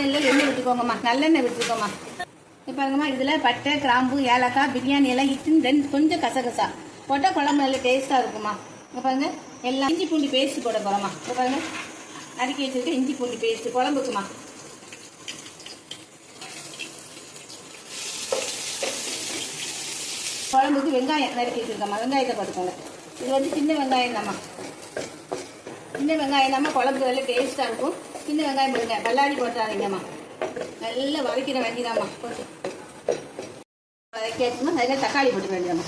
சமையலில் எண்ணெய் விட்டுக்கோங்கம்மா, நல்லெண்ணெய் விட்டுருக்கோம்மா. இப்போ பாருங்கம்மா, இதில் பட்டை, கிராம்பு, ஏலக்காய், பிரியாணி எல்லாம் இட்டு கொஞ்சம் கசகசா போட்டால் குழம்பு நல்ல டேஸ்ட்டாக இருக்குமா. இப்போ பாருங்க, எல்லாம் இஞ்சி பூண்டி பேஸ்ட் போட போகிறோம்மா. இப்போ பாருங்க, நறுக்கி வச்சுருக்க இஞ்சி பூண்டி பேஸ்ட் குழம்புக்குமா. குழம்புக்கு வெங்காயம் நறுக்கி வச்சுருக்கோம்மா, வெங்காயத்தை போட்டுக்கோங்க. இது வந்து சின்ன வெங்காயம் தாம்மா, சின்ன வெங்காயம் தாம்மா குழம்புக்கு நல்ல டேஸ்ட்டாக இருக்கும். சின்ன வெங்காயம் போடுங்க, பல்லாரி போட்டாதீங்கம்மா. நல்லா வதக்கிற வேண்டியதாம்மா, போட்டு வதக்கியாச்சுமா. அதில் தக்காளி போட்டு வேண்டியதாம்மா.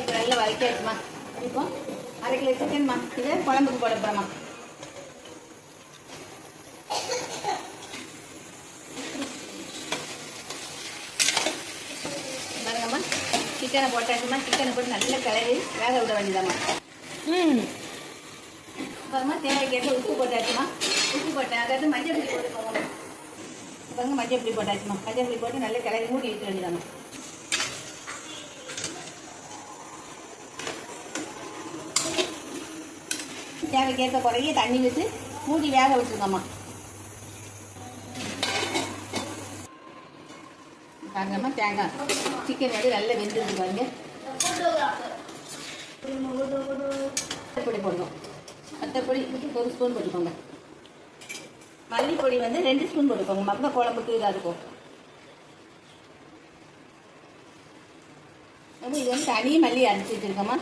இப்போ நல்லா வதக்கியாச்சுமா. இப்போ 1/2 கிலோ சிக்கன்மா, இதை குழம்புக்கு போட போகிறோம்மா. பாருங்கம்மா, சிக்கனை போட்டாச்சுமா. சிக்கனை போட்டு நல்லா கிளறி வேக விட வேண்டியதாம்மா. பாருமா, தேவைக்கேற்ற உப்பு போட்டாச்சுமா. உப்பு போட்டேன், அதாவது மஞ்சள் பொடி போட்டுக்கோங்க. பாருங்க, மஞ்சள் பொடி போட்டாச்சுமா. மஞ்சள் பொடி போட்டு நல்லா கிளறி மூடி வைக்க வேண்டியதாம்மா. தேவைக்கேற்ற குறைய தண்ணி வச்சு மூடி வேக வச்சுருக்கோம்மா. பாருங்கம்மா, தேங்காய் சிக்கன் வந்து நல்லா வெந்துருக்கு பாருங்க. பொடி போடணும். மற்றப்பொடி 1 ஸ்பூன் போட்டுக்கோங்க. மல்லிப்பொடி வந்து 2 ஸ்பூன் போட்டுக்கோங்க. மற்ற குழம்புக்கு இதாக இருக்கும். இது வந்து தனி மல்லி அரைச்சி வச்சுருக்கோம்மா.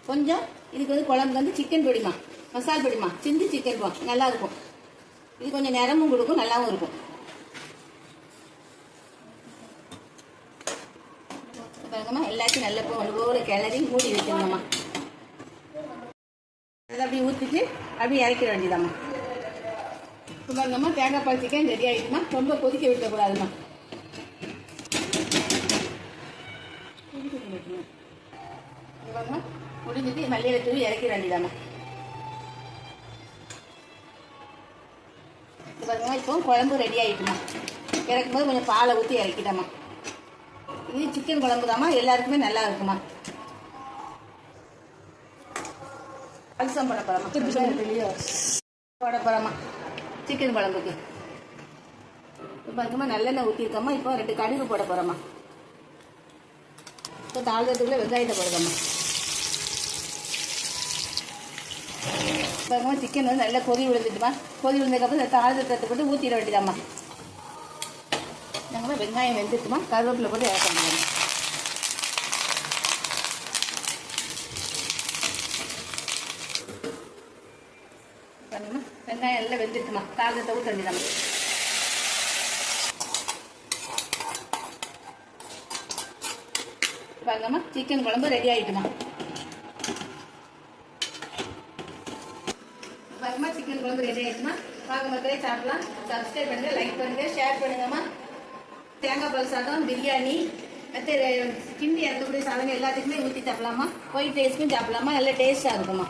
கொஞ்சம் இதுக்கு வந்து குழம்புக்கு வந்து சிக்கன் பொடிமா, மசால் பொடிமா, சிந்து சிக்கன் போ நல்லா இருக்கும். இது கொஞ்சம் நிறமும் கொடுக்கும், நல்லாவும் இருக்கும். பாருங்கம்மா, எல்லாத்தையும் நல்லா போல கிளறி மூடி வச்சுருங்கம்மா. அதை அப்படி ஊற்றிட்டு அப்படி இறக்கிற வேண்டியதாம்மா. இப்போ பாருங்கம்மா, தேங்காய் பால் சிக்கன் ரெடி ஆகிடுமா. ரொம்ப கொதிக்க விட்டக்கூடாதுமா. பாருங்கம்மா, முடிஞ்சிட்டு மல்லியில் தூவி இறக்கிற வேண்டியதாம்மா. இது பாருங்கம்மா, இப்போ குழம்பு ரெடி ஆகிட்டுமா. இறக்கும்போது கொஞ்சம் பாலை ஊற்றி இறக்கிட்டாம்மா. இது சிக்கன் குழம்பு தாம்மா, எல்லாருக்குமே நல்லா இருக்குமா. அல்சம் போட போகிறோம்மா, போட போகிறோம்மா சிக்கன் குழம்புக்கு. இப்போ பாருங்கம்மா, நல்லெண்ணெய் ஊற்றிருக்கோம்மா. இப்போ 2 கடுகு போட போகிறோம்மா. இப்போ தாழ்கிறதுக்குள்ளே வெங்காயத்தை போடுறோம்மா. பாருங்கம்மா, சிக்கன் வந்து நல்லா கொதி விழுந்துட்டுமா. கொதி விழுந்ததுக்கப்புறம் இந்த தாழ்த்தத்தை போட்டு ஊற்றிட வேண்டியதாம்மா. நாங்கள் வெங்காயம் வெந்துட்டுமா, கருவேப்பிலை போட்டு இறக்க முடியாது. பாருங்கம்மா, வெங்காயம் எல்லாம் வெந்துட்டுமா, தாழ்த்தத்தை ஊற்ற வேண்டியதாம்மா. பாருங்கம்மா, சிக்கன் குழம்பு ரெடி ஆகிட்டுமா. பாருங்கம்மா, சிக்கன் குழம்பு ரெடி ஆகிடுச்சுமா. வாங்க மக்களே, சாப்பிடலாம். சப்ஸ்கிரைப் பண்ணுங்க, லைக் பண்ணுங்க, ஷேர் பண்ணுங்கம்மா. தேங்காய் பால் சாதம், பிரியாணி, மற்ற கிண்டி இறக்கக்கூடிய சாதம் எல்லாத்துக்குமே ஊற்றி சாப்பிடலாமா. ஒயிட் ரைஸ்க்கும் சாப்பிடலாமா. நல்ல டேஸ்ட்டாக இருக்குமா.